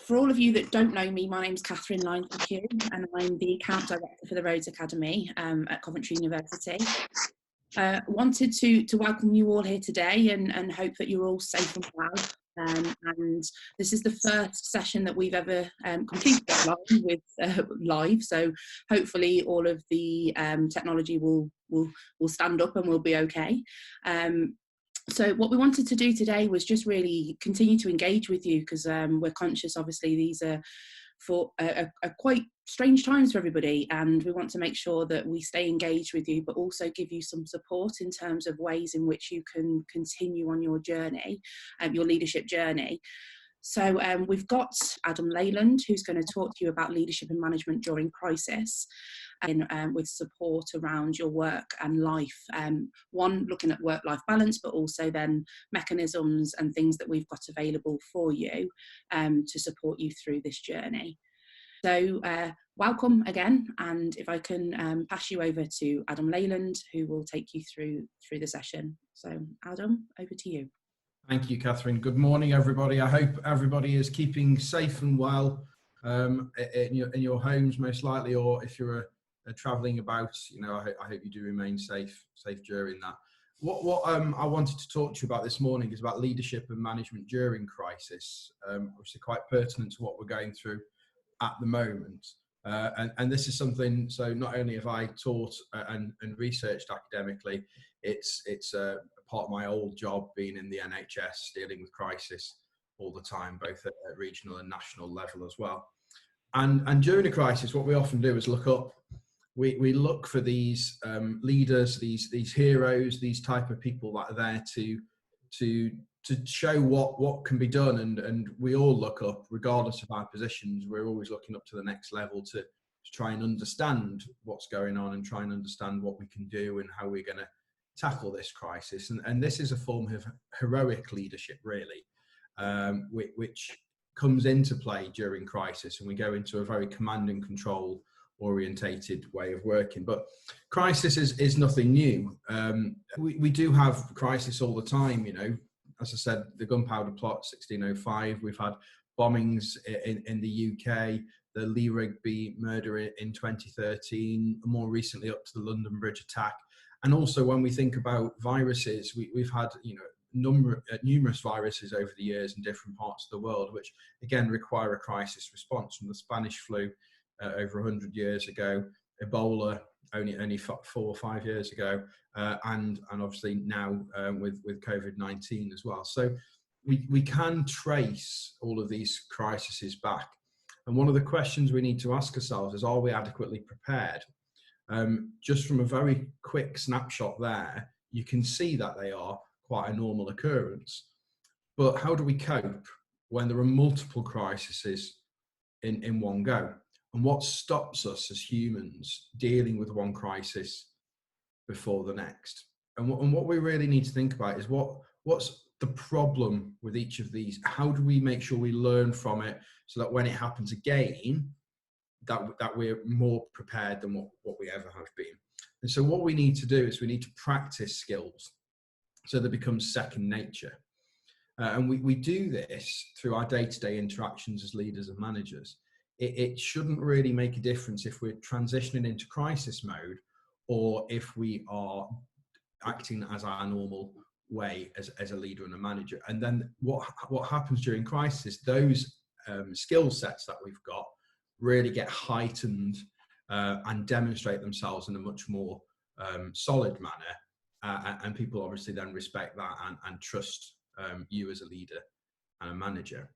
for all of you that don't know me, my name's Catherine Lyne-Pugh, and I'm the Account Director for the Roads Academy at Coventry University. Wanted to welcome you all here today and hope that you're all safe and well. And this is the first session that we've ever completed live, so hopefully all of the technology will stand up and we'll be okay. So what we wanted to do today was just really continue to engage with you, because we're conscious, obviously, these are quite strange times for everybody, and we want to make sure that we stay engaged with you, but also give you some support in terms of ways in which you can continue on your journey, your leadership journey. So we've got Adam Leyland, who's going to talk to you about leadership and management during crisis, with support around your work and life. One, looking at work-life balance, but also then mechanisms and things that we've got available for you to support you through this journey. So welcome again, and if I can pass you over to Adam Leyland, who will take you through the session. So Adam, over to you. Thank you, Catherine. Good morning, everybody. I hope everybody is keeping safe and well in your homes, most likely, or if you're travelling about, I hope you do remain safe during that. What I wanted to talk to you about this morning is about leadership and management during crisis, obviously quite pertinent to what we're going through at the moment. And this is something, so not only have I taught and researched academically, it's part of my old job being in the NHS, dealing with crisis all the time, both at regional and national level as well. And during a crisis, what we often do is look up. We look for these leaders, these heroes, these type of people that are there to show what can be done, and we all look up, regardless of our positions. We're always looking up to the next level to try and understand what's going on and try and understand what we can do and how we're going to tackle this crisis. And this is a form of heroic leadership, really, which comes into play during crisis, and we go into a very command and control orientated way of working. But crisis is nothing new. We do have crisis all the time. As I said, the gunpowder plot, 1605. We've had bombings in the UK, the Lee Rigby murder in 2013, more recently up to the London Bridge attack. And also, when we think about viruses, we've had numerous viruses over the years in different parts of the world, which again require a crisis response, from the Spanish flu over 100 years ago, Ebola only 4 or 5 years ago, and obviously now with COVID-19 as well. So we can trace all of these crises back. And one of the questions we need to ask ourselves is, are we adequately prepared? Just from a very quick snapshot there, you can see that they are quite a normal occurrence. But how do we cope when there are multiple crises in one go? And what stops us as humans dealing with one crisis before the next? And what we really need to think about is what's the problem with each of these? How do we make sure we learn from it so that when it happens again, that we're more prepared than what we ever have been? And so what we need to do is we need to practice skills so that it becomes second nature. And we do this through our day-to-day interactions as leaders and managers. It shouldn't really make a difference if we're transitioning into crisis mode or if we are acting as our normal way as a leader and a manager. And then what happens during crisis, those skill sets that we've got really get heightened and demonstrate themselves in a much more solid manner. And people obviously then respect that and trust you as a leader and a manager.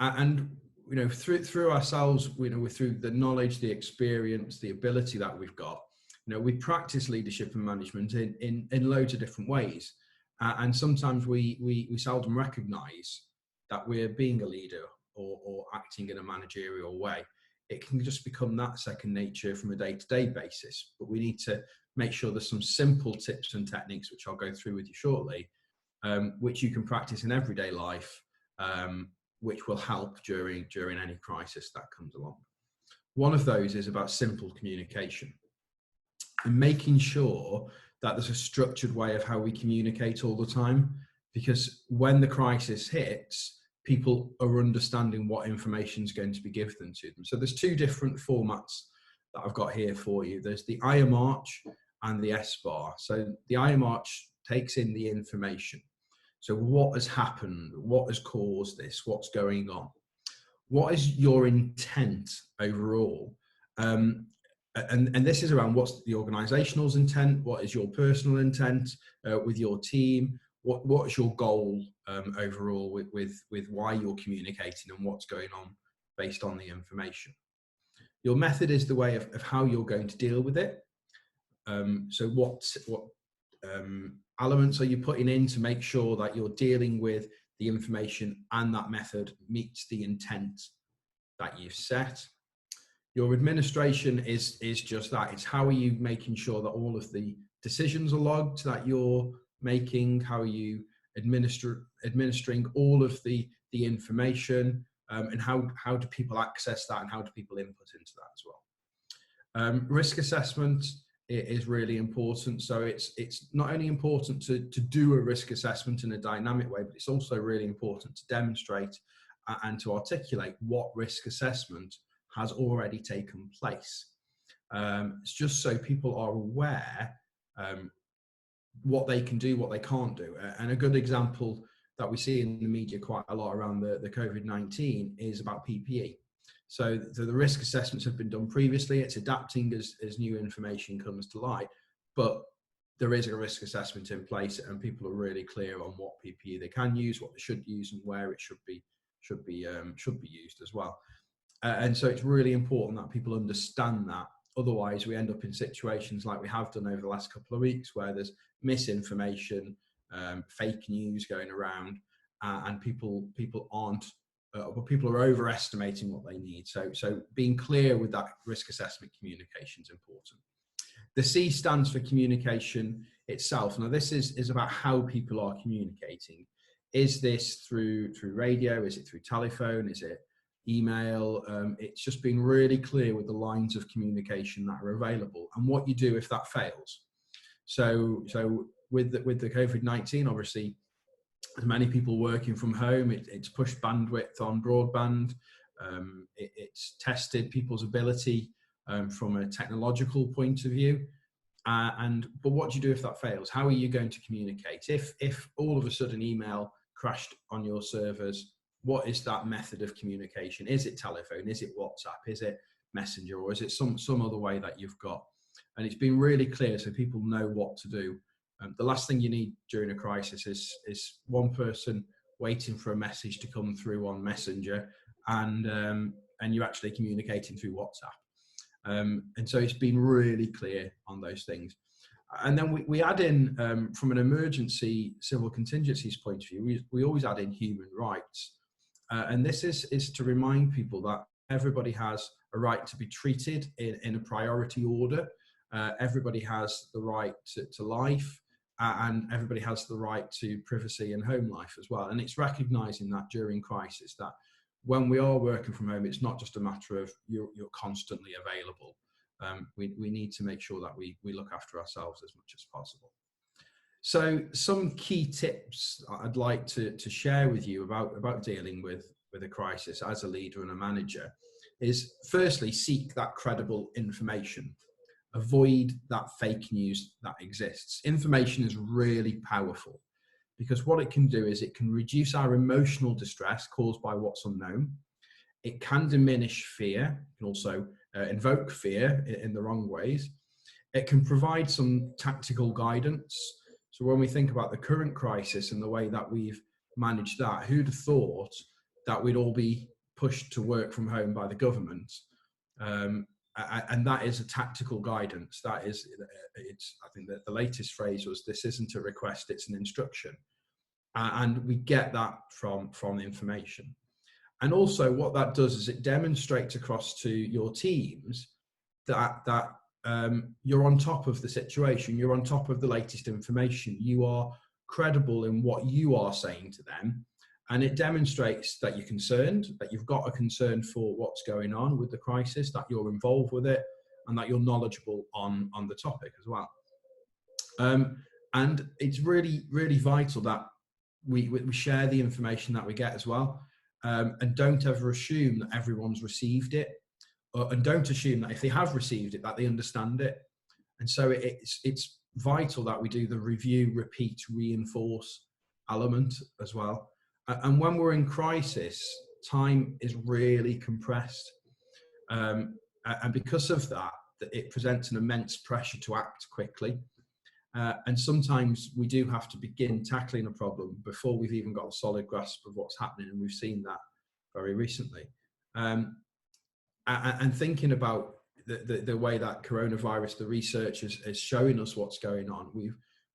And through ourselves, through the knowledge, the experience, the ability that we've got, we practice leadership and management in loads of different ways. And sometimes we seldom recognize that we're being a leader or acting in a managerial way. It can just become that second nature from a day-to-day basis. But we need to make sure there's some simple tips and techniques, which I'll go through with you shortly, which you can practice in everyday life, which will help during any crisis that comes along. One of those is about simple communication and making sure that there's a structured way of how we communicate all the time, because when the crisis hits, people are understanding what information is going to be given to them. So there's two different formats that I've got here for you. There's the IMARCH and the SBAR. So the IMARCH takes in the information. So what has happened? What has caused this? What's going on? What is your intent overall? And this is around what's the organisational's intent, what is your personal intent with your team, what's your goal overall with why you're communicating and what's going on based on the information. Your method is the way of how you're going to deal with it. So what elements are you putting in to make sure that you're dealing with the information and that method meets the intent that you've set. Your administration is just that. It's how are you making sure that all of the decisions are logged that you're making, how are you administering all of the information, and how do people access that and how do people input into that as well. Risk assessment is really important. So it's not only important to do a risk assessment in a dynamic way, but it's also really important to demonstrate and to articulate what risk assessment has already taken place. It's just so people are aware what they can do, what they can't do. And a good example that we see in the media quite a lot around the COVID-19 is about PPE. So the risk assessments have been done previously. It's adapting as new information comes to light, but there is a risk assessment in place, and people are really clear on what PPE they can use, what they should use, and where it should be used as well. And so it's really important that people understand that. Otherwise, we end up in situations like we have done over the last couple of weeks, where there's misinformation, fake news going around, and people aren't. But people are overestimating what they need. So being clear with that risk assessment communication is important. The C stands for communication itself. Now this is about how people are communicating. Is this through radio? Is it through telephone? Is it email? It's just being really clear with the lines of communication that are available and what you do if that fails. So with the COVID-19, obviously, as many people working from home, it's pushed bandwidth on broadband. It's tested people's ability from a technological point of view. But what do you do if that fails? How are you going to communicate? If all of a sudden email crashed on your servers, what is that method of communication? Is it telephone? Is it WhatsApp? Is it Messenger? Or is it some other way that you've got? And it's been really clear so people know what to do. The last thing you need during a crisis is one person waiting for a message to come through on Messenger, and you're actually communicating through WhatsApp. And so it's been really clear on those things. And then we add in, from an emergency civil contingencies point of view, we always add in human rights. And this is to remind people that everybody has a right to be treated in a priority order. Everybody has the right to life. And everybody has the right to privacy and home life as well. And it's recognising that during crisis, that when we are working from home, it's not just a matter of you're constantly available. We need to make sure that we look after ourselves as much as possible. So some key tips I'd like to share with you about dealing with a crisis as a leader and a manager is, firstly, seek that credible information. Avoid that fake news that exists. Information is really powerful because what it can do is it can reduce our emotional distress caused by what's unknown. It can diminish fear. It can also invoke fear in the wrong ways. It can provide some tactical guidance. So when we think about the current crisis and the way that we've managed that, who'd have thought that we'd all be pushed to work from home by the government? And that is a tactical guidance. That is, I think that the latest phrase was, this isn't a request, it's an instruction. And we get that from the information. And also what that does is it demonstrates across to your teams that you're on top of the situation, you're on top of the latest information, you are credible in what you are saying to them. And it demonstrates that you're concerned, that you've got a concern for what's going on with the crisis, that you're involved with it, and that you're knowledgeable on the topic as well. And it's really, really vital that we share the information that we get as well. and don't ever assume that everyone's received it, and don't assume that if they have received it, that they understand it. And so it's vital that we do the review, repeat, reinforce element as well. And when we're in crisis, time is really compressed. And because of that, it presents an immense pressure to act quickly. And sometimes we do have to begin tackling a problem before we've even got a solid grasp of what's happening. And we've seen that very recently. And thinking about the way that coronavirus, the research is showing us what's going on.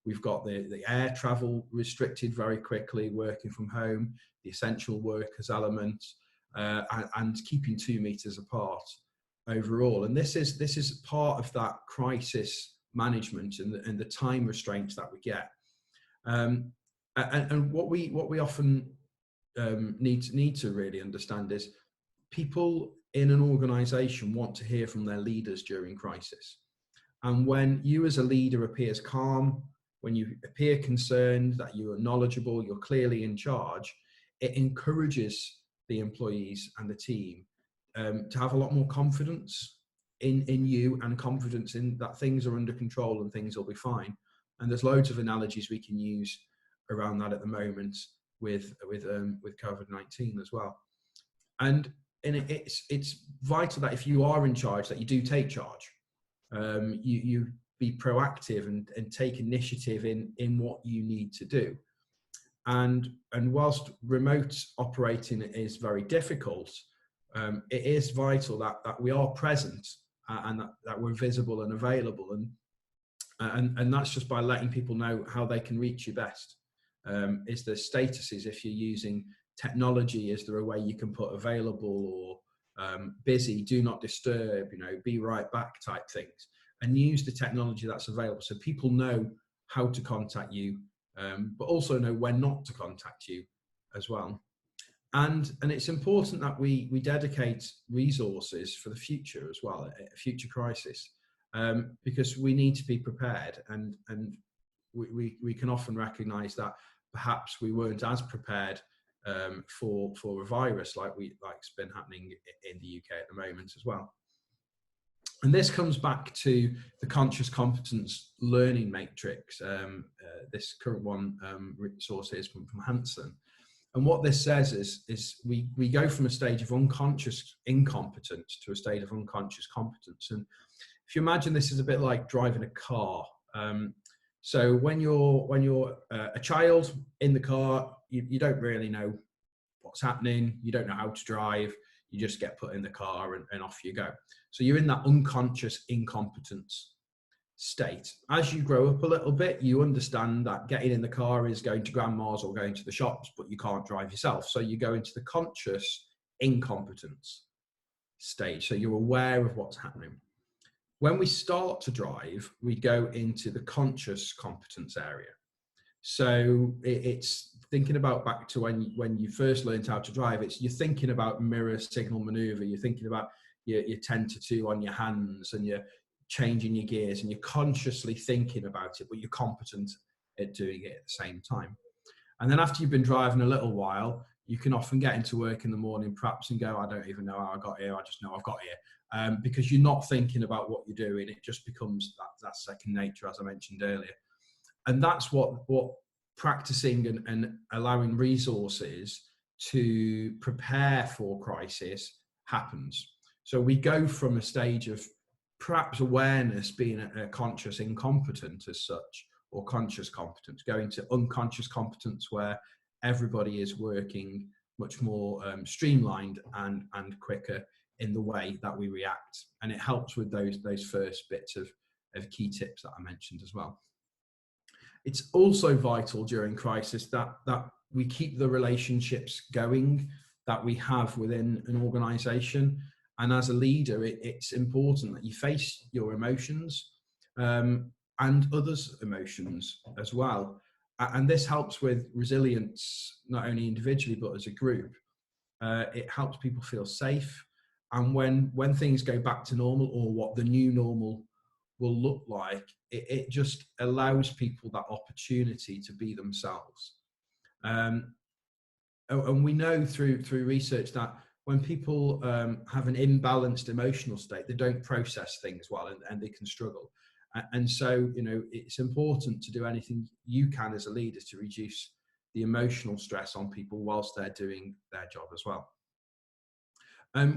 We've got the air travel restricted very quickly, working from home, the essential workers element, and keeping 2 meters apart overall. And this is part of that crisis management and the time restraints that we get. And what we often need to really understand is people in an organization want to hear from their leaders during crisis. And when you as a leader appears calm, when you appear concerned, that you are knowledgeable, you're clearly in charge, it encourages the employees and the team to have a lot more confidence in you, and confidence in that things are under control and things will be fine. And there's loads of analogies we can use around that at the moment with COVID-19 as well. And it's vital that if you are in charge, that you do take charge. You be proactive and take initiative in what you need to do. And whilst remote operating is very difficult, it is vital that we are present, and that we're visible and available. And that's just by letting people know how they can reach you best. Is there statuses if you're using technology? Is there a way you can put available or busy, do not disturb, be right back type things, and use the technology that's available so people know how to contact you, but also know when not to contact you as well. And it's important that we dedicate resources for the future as well, a future crisis, because we need to be prepared. And we can often recognise that perhaps we weren't as prepared for a virus like's been happening in the UK at the moment as well. And this comes back to the conscious competence learning matrix. This current one source is from Hansen. And what this says is we go from a stage of unconscious incompetence to a state of unconscious competence. And if you imagine this is a bit like driving a car. So when you're a child in the car, you don't really know what's happening. You don't know how to drive. You just get put in the car and off you go. So you're in that unconscious incompetence state. As you grow up a little bit, you understand that getting in the car is going to grandma's or going to the shops, but you can't drive yourself. So you go into the conscious incompetence stage. So you're aware of what's happening. When we start to drive, we go into the conscious competence area. So it's thinking about back to when you first learned how to drive. You're thinking about mirror signal maneuver. You're thinking about your 10 to 2 on your hands, and you're changing your gears, and you're consciously thinking about it, but you're competent at doing it at the same time. And then after you've been driving a little while, you can often get into work in the morning perhaps and go, I don't even know how I got here. I just know I've got here. Because you're not thinking about what you're doing. It just becomes that second nature, as I mentioned earlier. And that's what practicing and allowing resources to prepare for crisis happens. So we go from a stage of perhaps awareness being a conscious incompetence as such, or conscious competence, going to unconscious competence where everybody is working much more streamlined and quicker in the way that we react. And it helps with those first bits of key tips that I mentioned as well. It's also vital during crisis that we keep the relationships going that we have within an organization. And as a leader, it's important that you face your emotions and others' emotions as well. And this helps with resilience, not only individually, but as a group. It helps people feel safe. And when things go back to normal, or what the new normal will look like, it just allows people that opportunity to be themselves. And we know through research that when people have an imbalanced emotional state, they don't process things well, and they can struggle. And so, it's important to do anything you can as a leader to reduce the emotional stress on people whilst they're doing their job as well.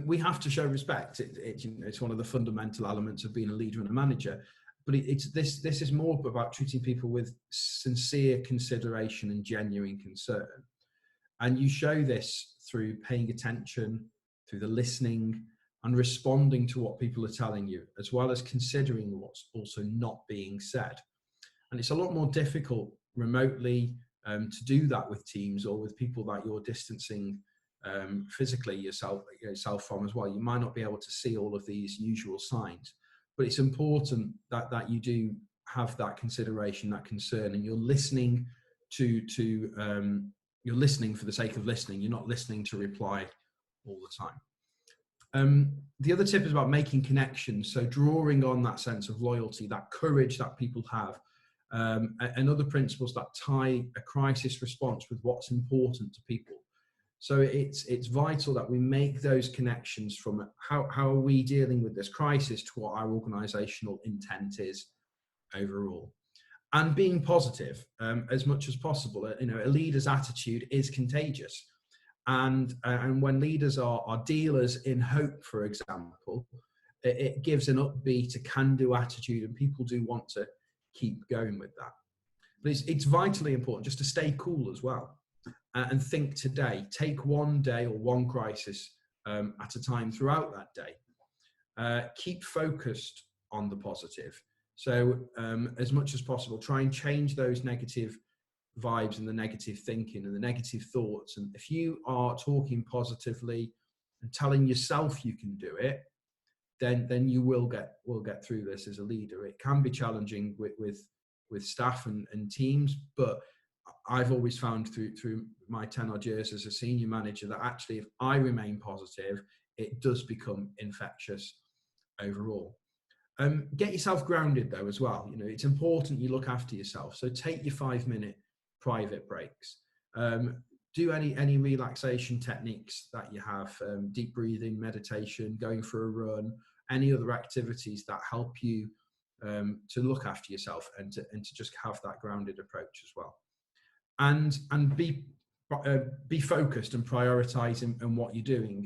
We have to show respect. It's one of the fundamental elements of being a leader and a manager. But this is more about treating people with sincere consideration and genuine concern. And you show this through paying attention, through the listening, and responding to what people are telling you, as well as considering what's also not being said. And it's a lot more difficult remotely to do that with teams or with people that you're distancing physically yourself from as well. You might not be able to see all of these usual signs, but it's important that you do have that consideration, that concern, and you're listening you're listening for the sake of listening. You're not listening to reply all the time. The other tip is about making connections. So drawing on that sense of loyalty, that courage that people have, and other principles that tie a crisis response with what's important to people. So it's vital that we make those connections from how are we dealing with this crisis to what our organisational intent is overall. And being positive as much as possible. A leader's attitude is contagious. And when leaders are dealers in hope, for example, it gives an upbeat, a can-do attitude, and people do want to keep going with that. But it's vitally important just to stay cool as well, and think today. Take one day or one crisis at a time throughout that day. Keep focused on the positive. So as much as possible, try and change those negative vibes and the negative thinking and the negative thoughts. And if you are talking positively and telling yourself you can do it, then you will get through this as a leader. It can be challenging with staff and teams, but I've always found through my 10 odd years as a senior manager that actually if I remain positive, it does become infectious overall. Get yourself grounded though as well. It's important you look after yourself. So take your 5-minute private breaks. Do any relaxation techniques that you have, deep breathing, meditation, going for a run, any other activities that help you to look after yourself and to just have that grounded approach as well. And be focused and prioritize in what you're doing.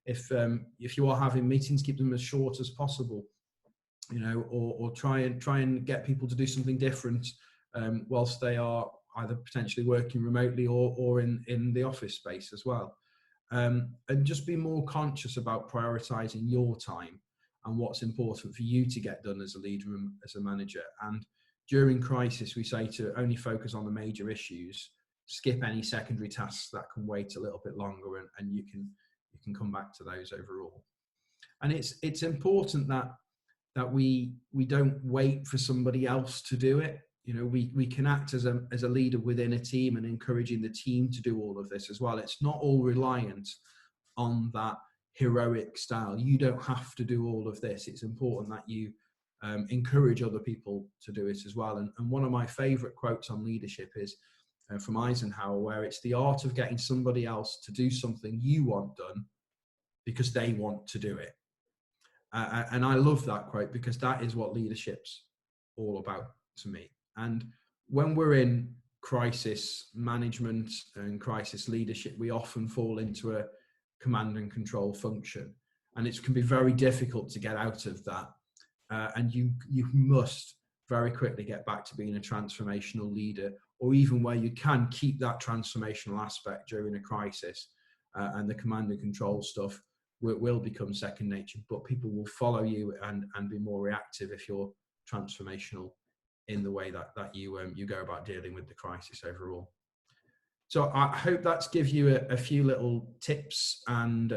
If you are having meetings, keep them as short as possible. Or try and get people to do something different whilst they are either potentially working remotely or in the office space as well. And just be more conscious about prioritizing your time and what's important for you to get done as a leader and as a manager. And during crisis, we say to only focus on the major issues, skip any secondary tasks that can wait a little bit longer, and you can come back to those overall. And it's important that we don't wait for somebody else to do it. We can act as a leader within a team and encouraging the team to do all of this as well. It's not all reliant on that heroic style. You don't have to do all of this. It's important that you encourage other people to do it as well. And one of my favorite quotes on leadership is from Eisenhower, where it's the art of getting somebody else to do something you want done because they want to do it. And I love that quote because that is what leadership's all about to me. And when we're in crisis management and crisis leadership, we often fall into a command and control function. And it can be very difficult to get out of that. And you must very quickly get back to being a transformational leader, or even where you can keep that transformational aspect during a crisis. And the command and control stuff will become second nature, but people will follow you and be more reactive if you're transformational in the way that you go about dealing with the crisis overall. So I hope that's give you a few little tips and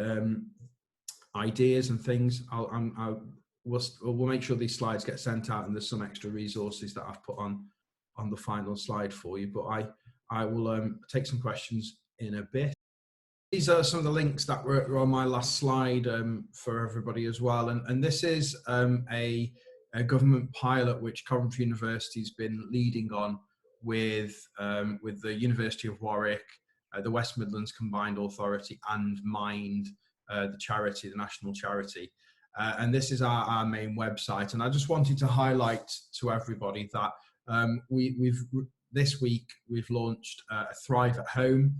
ideas and things. We'll make sure these slides get sent out, and there's some extra resources that I've put on the final slide for you, but I will take some questions in a bit. These are some of the links that were on my last slide for everybody as well. And this is a government pilot which Coventry University has been leading on with the University of Warwick, the West Midlands Combined Authority, and Mind, the charity, the national charity. And this is our main website. And I just wanted to highlight to everybody that this week we've launched a Thrive at Home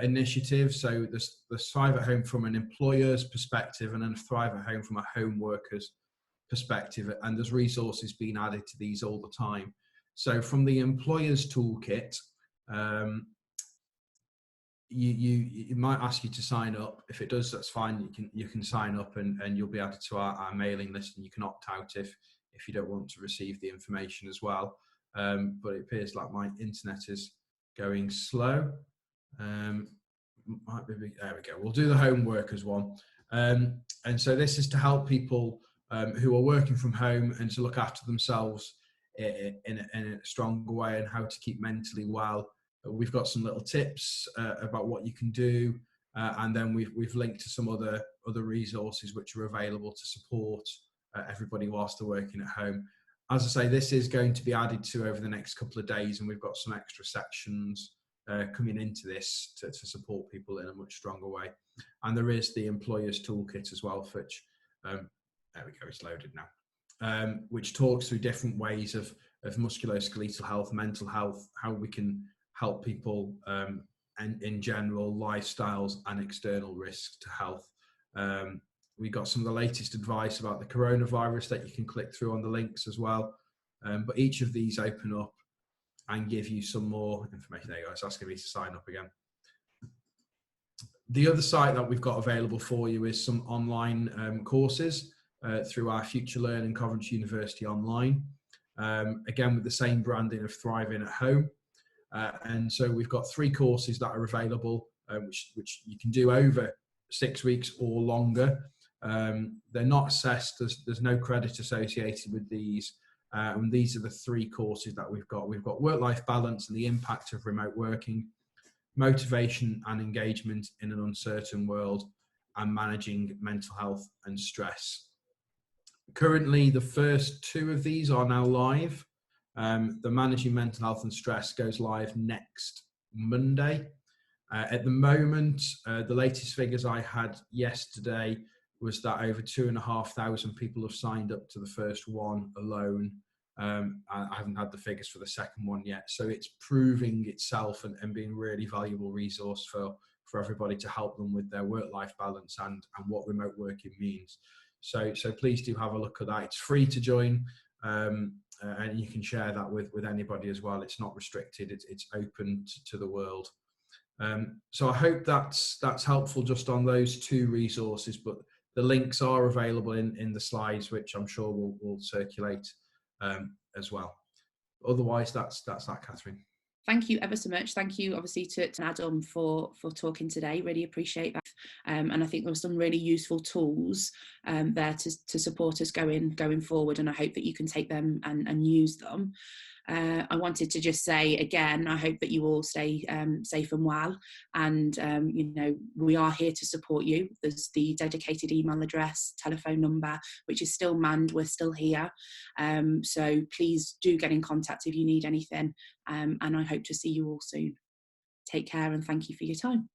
initiative. So there's Thrive at Home from an employer's perspective, and then Thrive at Home from a home worker's perspective. And there's resources being added to these all the time. So from the employer's toolkit, it might ask you to sign up. If it does, that's fine. You can sign up and you'll be added to our mailing list, and you can opt out if you don't want to receive the information as well. But it appears like my internet is going slow. There we go. We'll do the home workers one. And so this is to help people who are working from home and to look after themselves in a stronger way, and how to keep mentally well. We've got some little tips about what you can do, and then we've linked to some other resources which are available to support everybody whilst they're working at home. As I say, this is going to be added to over the next couple of days, and we've got some extra sections coming into this to support people in a much stronger way. And there is the employer's toolkit as well, which there we go, it's loaded now, which talks through different ways of musculoskeletal health, mental health, how we can help people, and in general, lifestyles and external risks to health. We got some of the latest advice about the coronavirus that you can click through on the links as well. But each of these open up and give you some more information. There you go, it's asking me to sign up again. The other site that we've got available for you is some online courses through our Future Learning Coventry University Online. Again, with the same branding of Thriving at Home. And so we've got 3 courses that are available, which you can do over 6 weeks or longer. They're not assessed. There's no credit associated with these. And these are the 3 courses that we've got. We've got work-life balance and the impact of remote working, motivation and engagement in an uncertain world, and managing mental health and stress. Currently, the first 2 of these are now live. The Managing Mental Health and Stress goes live next Monday. At the moment, the latest figures I had yesterday was that over 2,500 people have signed up to the first one alone. I haven't had the figures for the second one yet. So it's proving itself and being a really valuable resource for everybody to help them with their work-life balance and what remote working means. So please do have a look at that. It's free to join. And you can share that with anybody as well. It's not restricted. It's open to the world. So I hope that's helpful just on those 2 resources. But the links are available in the slides, which I'm sure will circulate as well. Otherwise, that's that, Catherine. Thank you ever so much. Thank you, obviously, to Adam for talking today. Really appreciate that. And I think there were some really useful tools there to support us going forward. And I hope that you can take them and use them. I wanted to just say again, I hope that you all stay safe and well. And, we are here to support you. There's the dedicated email address, telephone number, which is still manned. We're still here. So please do get in contact if you need anything. And I hope to see you all soon. Take care and thank you for your time.